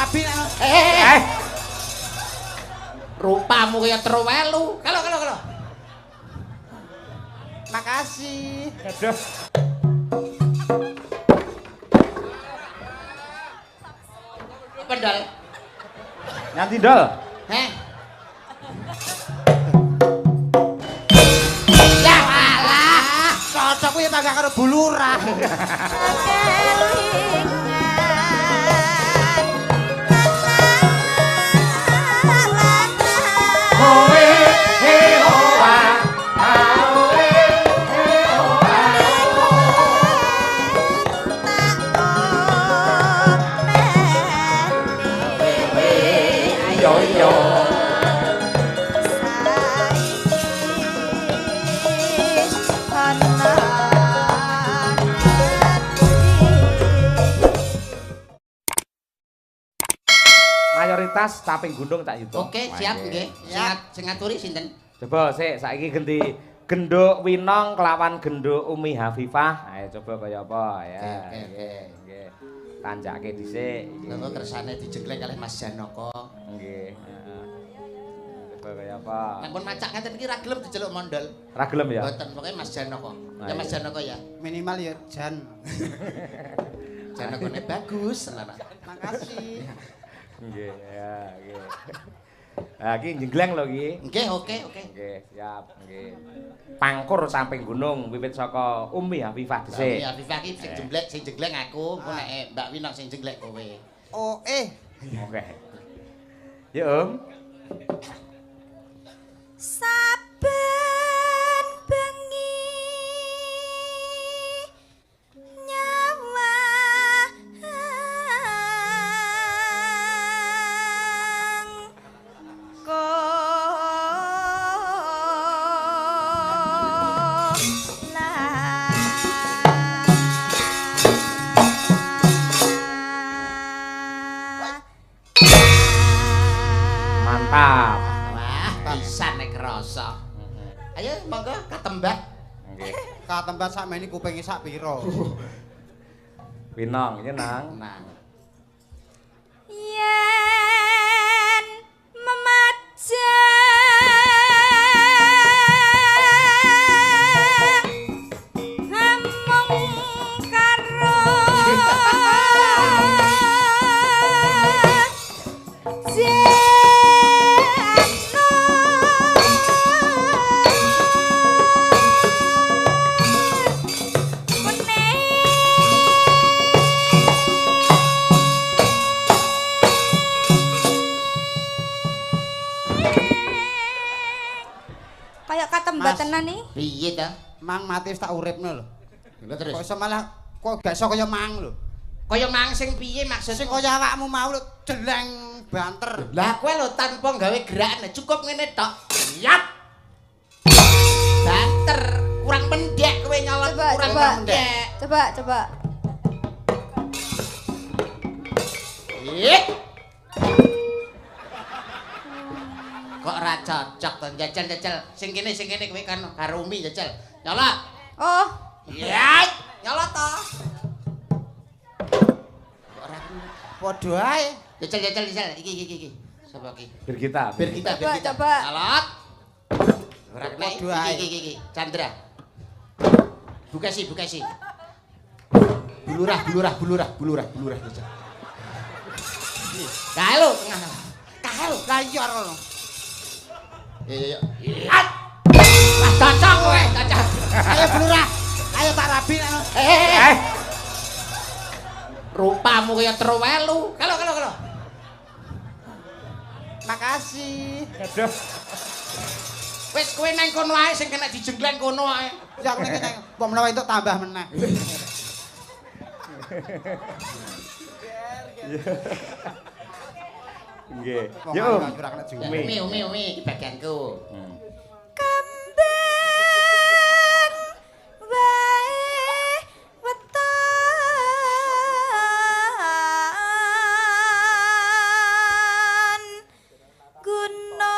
rabi. Rupamu kaya trowelu. Kalau. Makasih. Aduh. Pendal. Nyanti dol. Heh. Ya alah, Cocok kuwi tangga karo bulurah. Mayoritas caping gunung tak hitung. Oke, siap nggih. Sing ngaturi sinten? Coba sik saiki ganti genduk Winong kelawan genduk Umi Hafifah. Ayo coba kaya apa ya. Oke. Nggih. Tanjake dhisik. Lha kersane dijenglek kalih Mas Janaka. Nggih, heeh. Coba kaya apa? Ampun macak ngeten iki ra gelem diceluk mondol. Ra gelem ya? Mboten, pokoke Mas Janaka. Ya Mas Janaka ya. Minimal ya jan. Janakane bagus tenan. Makasih. Nggih, ya, nggih. Lah iki jenggleng lho iki. Nggih, oke. Nggih, siap, nggih. Pangkur samping gunung wiwit saka Umi Hafifah dhisik. Ya, Afifah iki sing jenglek aku, engko nek Mbak Winok sing jenglek kowe. Oh, Oke. Ya, Om. Saben bengi nyawa Mantap. Wah, pisan nek krasa. Ayo monggo katembak. Nggih. katempat sakmene kupinge sak pira? Winong, nyenang. Nang. yen memajang hamung karo kayak katembat Mas. tenan nih. Piye ta? Mang mati wis tak uripno lho. Lha terus. Kok iso malah kok gak iso kaya mang lho. Kaya mang sing piye maksud? Sing kaya awakmu mau lho deleng banter. Lah kowe lho tanpa gawe gerakan cukup ngene tok. Yap. Banter, kurang pendek kowe nyolot Coba, kurang coba. pendek. Coba. Ih. Kok ora cocok to jajal. Sing kene kowe kan karo Umi jajal. Nyolot. Oh, Ya, nyolot to. Kok ora Padha ae. jajal. Iki. Sapa iki? Birgita. Coba. Nyolot. Ora kena Padha ae. iki. Chandra. Buka sih. Bulurah jajal. Kae lho tengah. Kae lho. Lah iya ngono. Iya. Wah, cocok kowe, cocok. Ayo blurah. Ayo tak rabi. Rupamu kaya trowelu. Kalau. Makasih. Aduh. Wis kowe nang kono ae sing kena dijenggleng kono ae. Ya aku ning kok menawa entuk tambah meneh. Nggih. Wong Ya, Om. ora kena juga. Umi iki bagianku. kembang wae weton gunung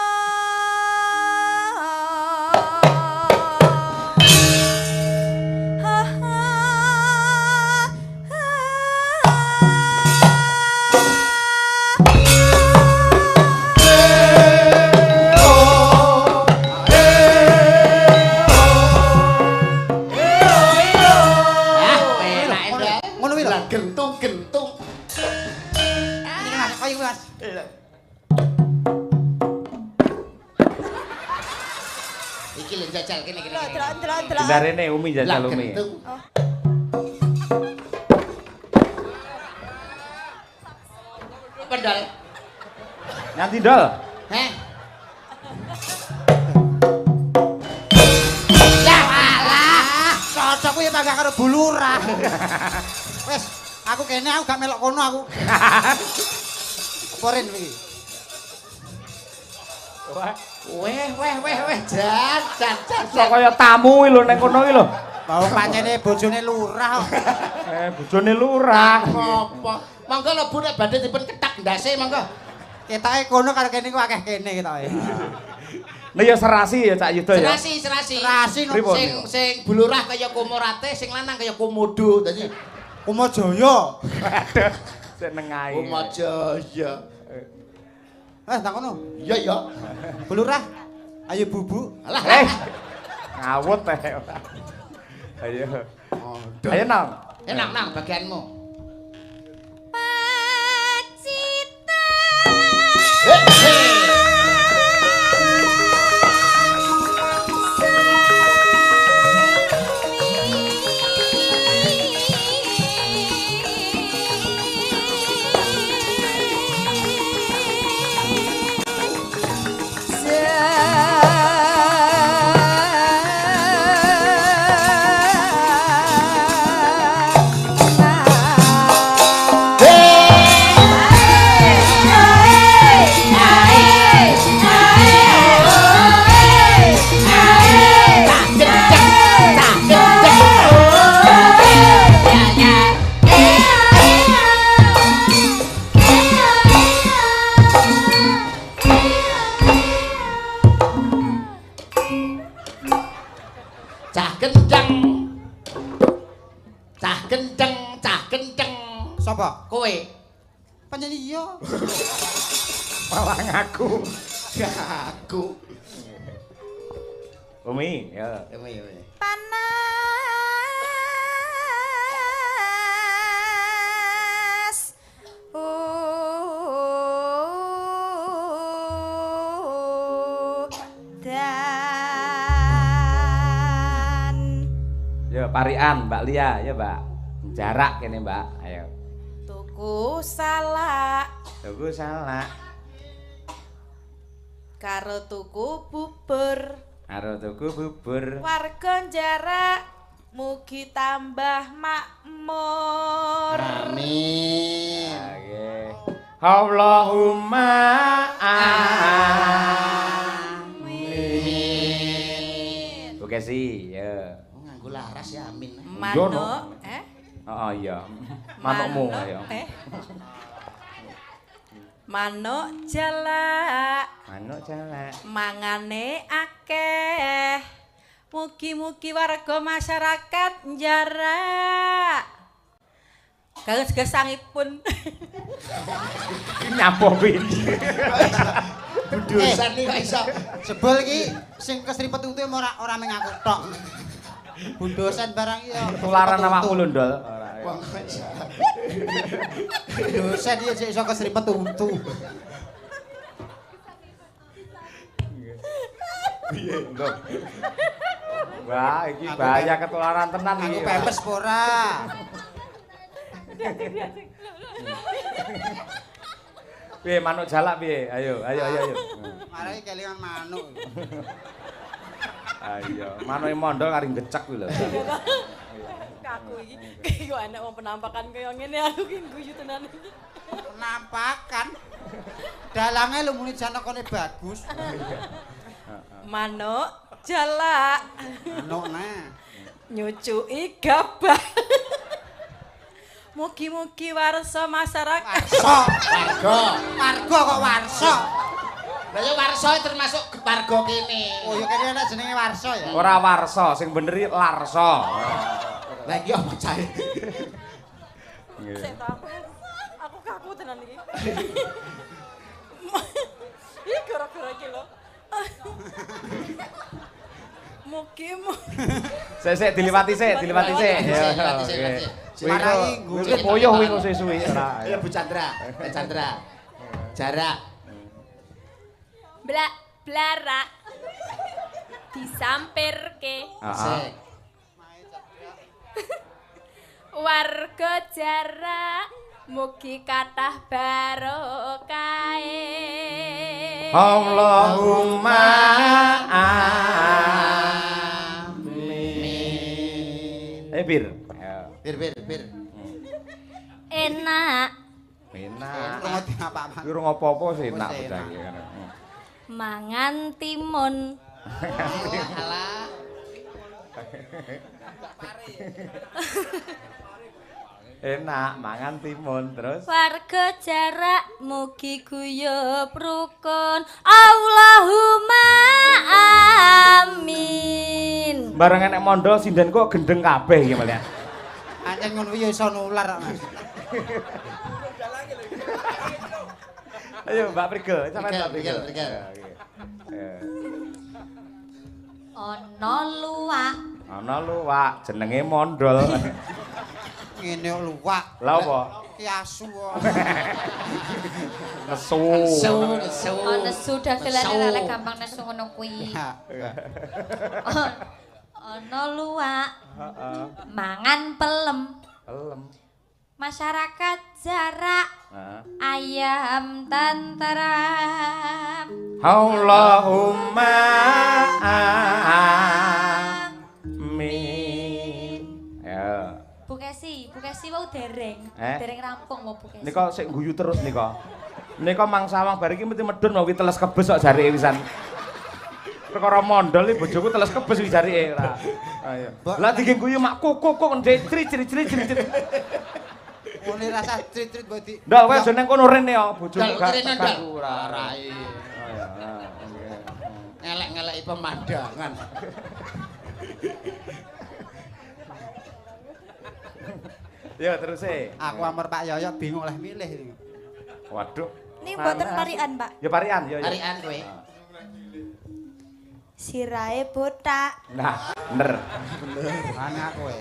ayo Mas. Iki lho jajal kene. Delok. Bendarene Umi jajal Umi. Pendal. Nyanti dol. Heh. Ya alah, Cocok kuwi tangga karo bulurah. Wes, aku kene aku gak melok kono aku. Porin iki. Weh, jan. Kok kaya tamu iki lho ning kono iki lho. Bawa pancene bojone lurah kok. Bojone lurah. Apa? Monggo lho Bu nek badhe dipun ketak ndase monggo. Ketoke kono karo kene ku akeh kene ketoke. Lah ya serasi ya Cak Yuda ya. Serasi. Serasi no. Pripun? Sing bulurah kaya Komorate, sing lanang kaya Komodo. Dadi Kumajaya. Aduh, seneng ae. Komajaya. Tak kono. Iya. Bulurah. Ayo bubu. Alah. Ngawut teh. Ayo. Aduh. Ayo nang. Enak nang bagianmu. Pacita. Cah kenceng. Sapa? Kowe. Panjenengan iya. Malah ngaku. Aku. Umi, ya. Panas. Dan Ya parian Mbak Lia ya Mbak. Jarak kene Mbak. Ayo. tuku salak Tuku salah. karo tuku bubur. Karo tuku bubur. Warga jarak mugi tambah makmur. Amin. Oke. Allahumma amin. Oke sih, ya. Nganggo laras ya amin. Manuk, Oh iya. Manukmu ayo. Manuk jalak, Manuk jalak. mangane akeh. Mugi-mugi warga masyarakat jarak. Gesangipun. Nyapa wingi. Budosan iki kok iso. Sebel iki sing kestripet utuhe ora meng aku tok. Bundosan barang iki ya. Tularan awakmu lho, Ndol. Bundosan iki sik iso kestripet untu. Piye, Ndol? Wah, iki bahaya ketularan tenan iki. Aku pepes apa ora? Piye manuk jalak piye? Ayo. Marane kelingan manuk. Ayo, manuke mondol kari gecek kuwi lho. Kaku iki kok enek wong penampakan kaya ngene aku ki guyu tenan. Penampakan. Dalange lho muni janakane bagus. Manuk jalak Manuk nah. nyucuki gabah. Mugi-mugi warsa masyarakat. Warga kok warsa. Lah ya warsa termasuk warga kene. Oh ya kene ana jenenge warsa ya. Ora warsa, sing bener iki larsa. Lah iki apa cahe? Sik ta aku kaku tenan iki. Iki gara-gara iki lho. Sik diliwati sik. Diliwati sik. Marai Kuwi poyoh kuwi suwi-suwi. Ya Bu Chandra. Chandra. Jarak. Blarak. Disampirke. Sik. Warga jarak mugi kathah barokahe. Allahumma amin. Bir. Bir. Enak Enak. Ngerti apa-apa. Iki ora apa-apa sih enak Wis bocah enak. iki. mangan timun. Alah. Enak mangan timun terus. Warga jarak mugi guyub rukun. Allahumma amin. Bareng enek mondol sinden kok gendeng kabeh iki malah. Anjen ngono ya iso nular, Mas. Ayo Mbak Prigel, sampean Mbak Prigel. Prigel. Ana luwak. Ana luwak jenenge mondol. Ngene kok luwak. Lah apa? Ki asu kok. Nesu. Nesu. Oh nesu dagelane lek gampang nesu ngono kuwi. Ana luwak. Heeh. Mangan pelem. Pelem. Masyarakat jarak. Heeh. Ayam tenteram. Allahumma amin. Ya. Bu Kesi wau dereng. Dereng rampung mau Bu Kesi. Nika sik guyu terus nika. Nika mangsawang bar iki mesti medun mau teles kebes kok jarike wisan. Perkara mondol iki bojoku teles kebes iki jarike ora. Ayo. Lah dikeng guyu mak kok cri. Ngene rasa trit-trit bodi. Ndal kowe aja nang kono rene ya bojoku Dal gak kirene ganggu ndak. ora. Rai. Ayo. Ngelek-ngeleki pemandangan. Ya terus Aku amar Pak Yoyo bingung lah milih. Waduh. Ini mboten parian, Pak. Ya parian ya. Harian kowe. Sirahe botak. Nah, bener. Ana kowe.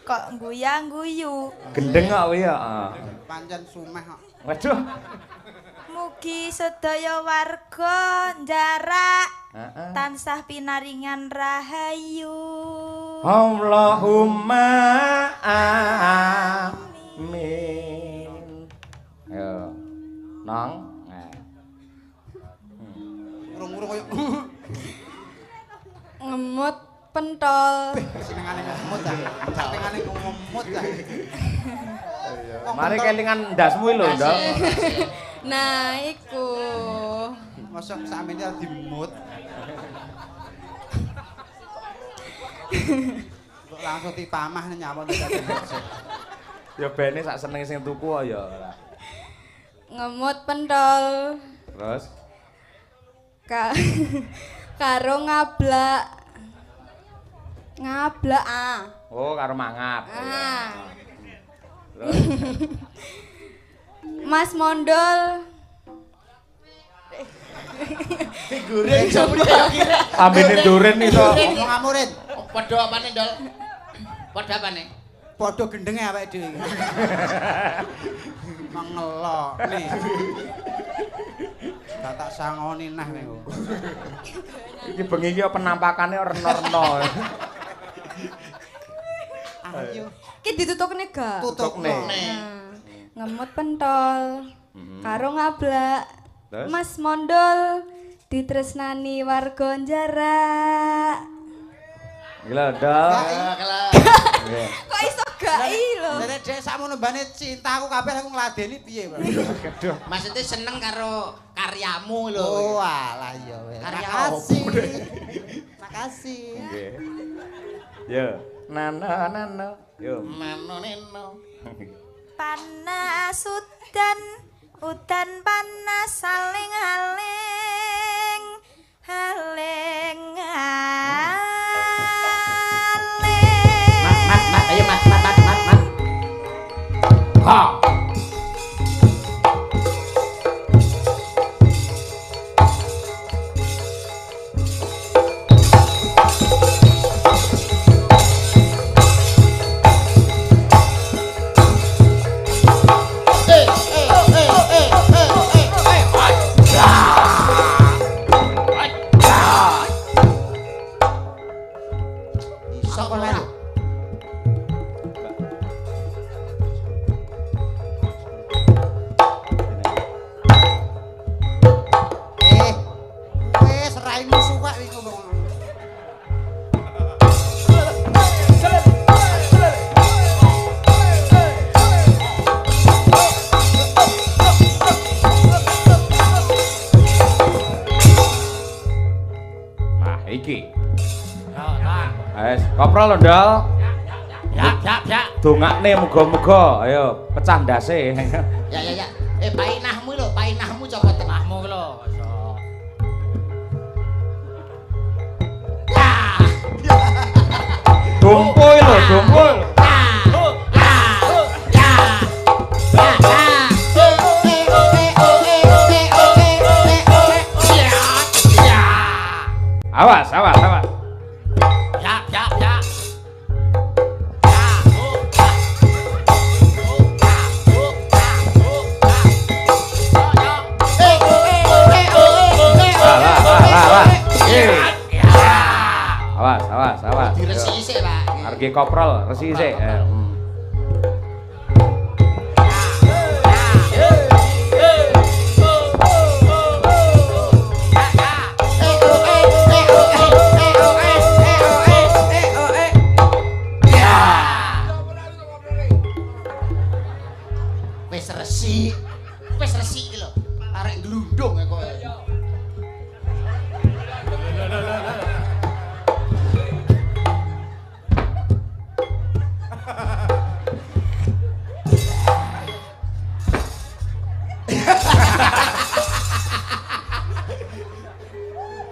Kok guyang-guyu. Gendeng kok kowe ya. Pancen sumeh kok. Waduh. Mugi sedaya warga jarak Heeh. tansah pinaringan rahayu. Allahumma amin. Ayo. Nong. Urung-urung koyo Ngemut pentol. senengane ngemut ta. Senengane ngemut ta. Mari kelingan ndasmu lho, Ndok. Nah, iku. Mosok sakmene dimut. Kok langsung dipamah nyapa to dadi. Ya bene sak seneng sing tuku kok ya. Ngemut pentol. Terus Karo ngablak. Ngablak ah. oh karo mangap. Ah. Terus Mas Mondol. Figurin sampe kira. ambene duren iso. Ngomong amurin. Padha apane, Dol? Padha apane? Padha gendenge awake dhewe. Mengelok nih. Gak tak sangoni nah niku. Iki bengi iki penampakane reno-reno. Ayo Ki ditutupne gak? tutupne. Ngemut pentol. Karo ngablak. Terus? Mas Mondol ditresnani warga jarak. Gila, Dok. Kok iso gak lho? Nek dhek sakmono mbane cintaku kabeh aku ngladeni piye, Pak? Aduh. Maksudnya seneng karo karyamu lho. Oh, alah iya wis. Karya Makasih. opo Makasih. Nggih. Yo, nana. Yo. Mano neno. Panas udan panas saling haling haling Mat, ayo mat. Ha. Wes, koprol lho, Ndol. Ya. Dongakne muga-muga ayo pecah ndase. Ya. Painahmu lho, painahmu coba tengahmu lho. Dumpuy lho, dumpuy. Awas. Ya. Awas. Diresi sik, Pak. Arep koprol, resi sik. Wis resik iki lho. Arek glundung kok.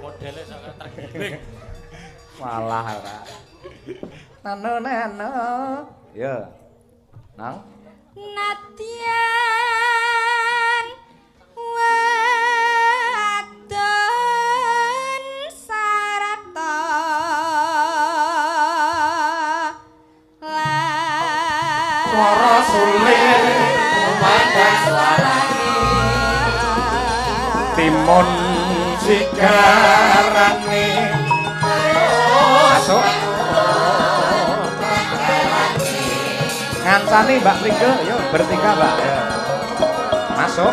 Modele sangat tergiring. Malah ora. Nano. Ya. Nang. Nadyan wadon sarata Suara sulit memandang suarane timun sigarane masuk ngancani Mbak Pringge yuk bertiga Mbak ya. Masuk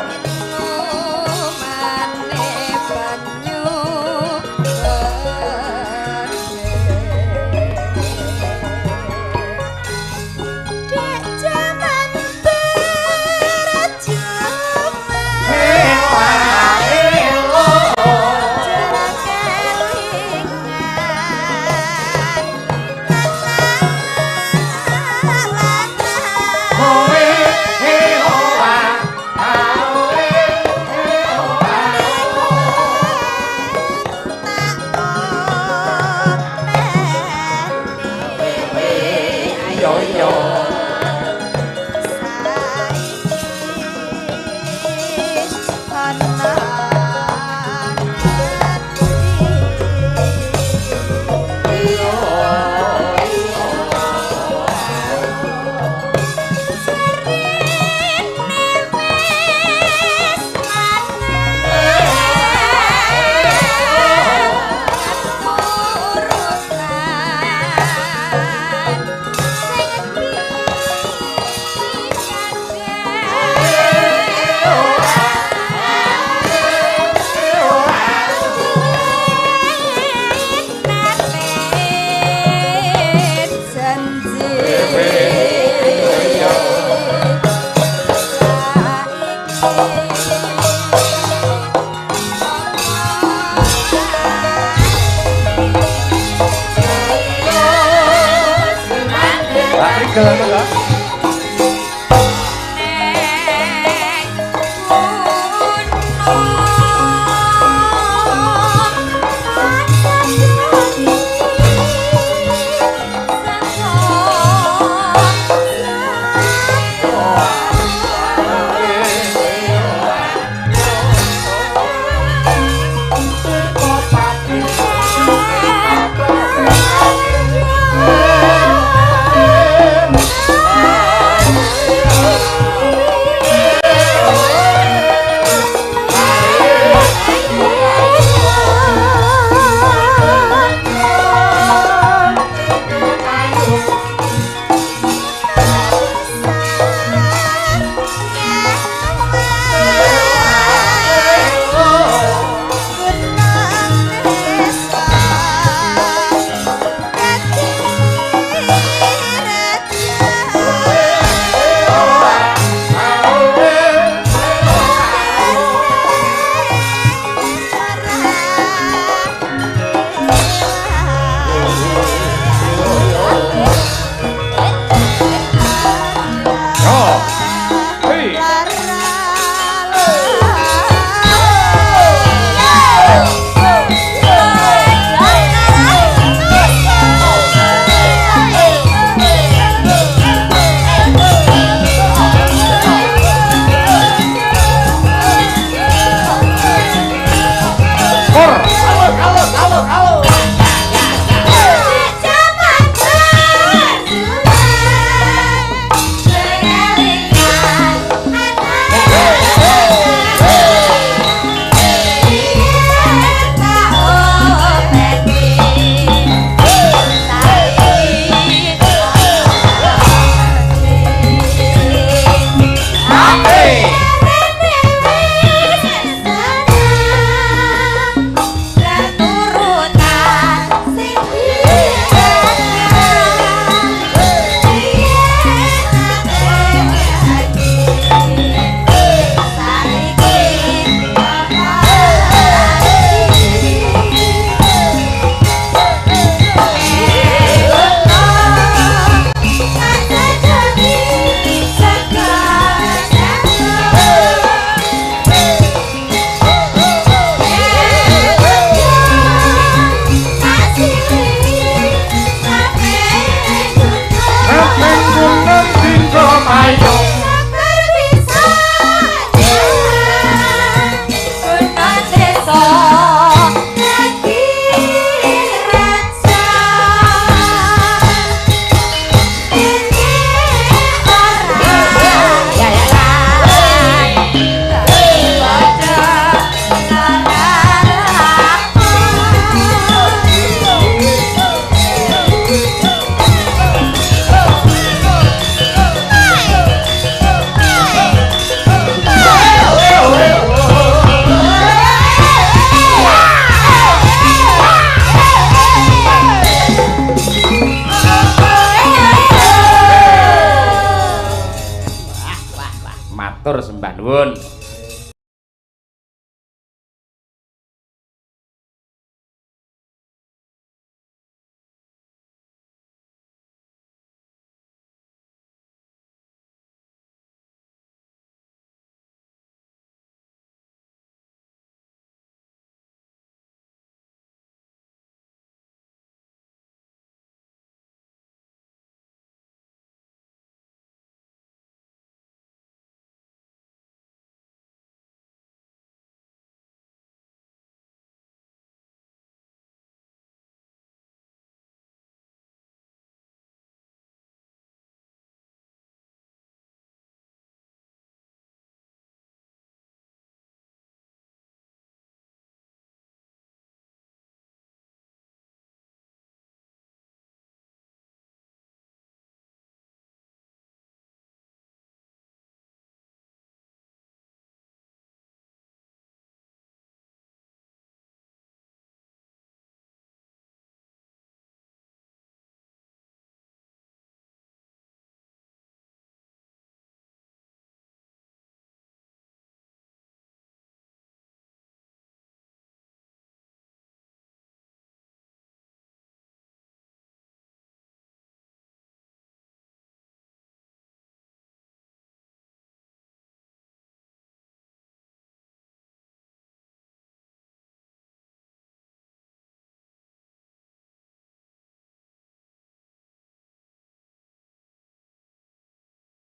Mbah nuwun.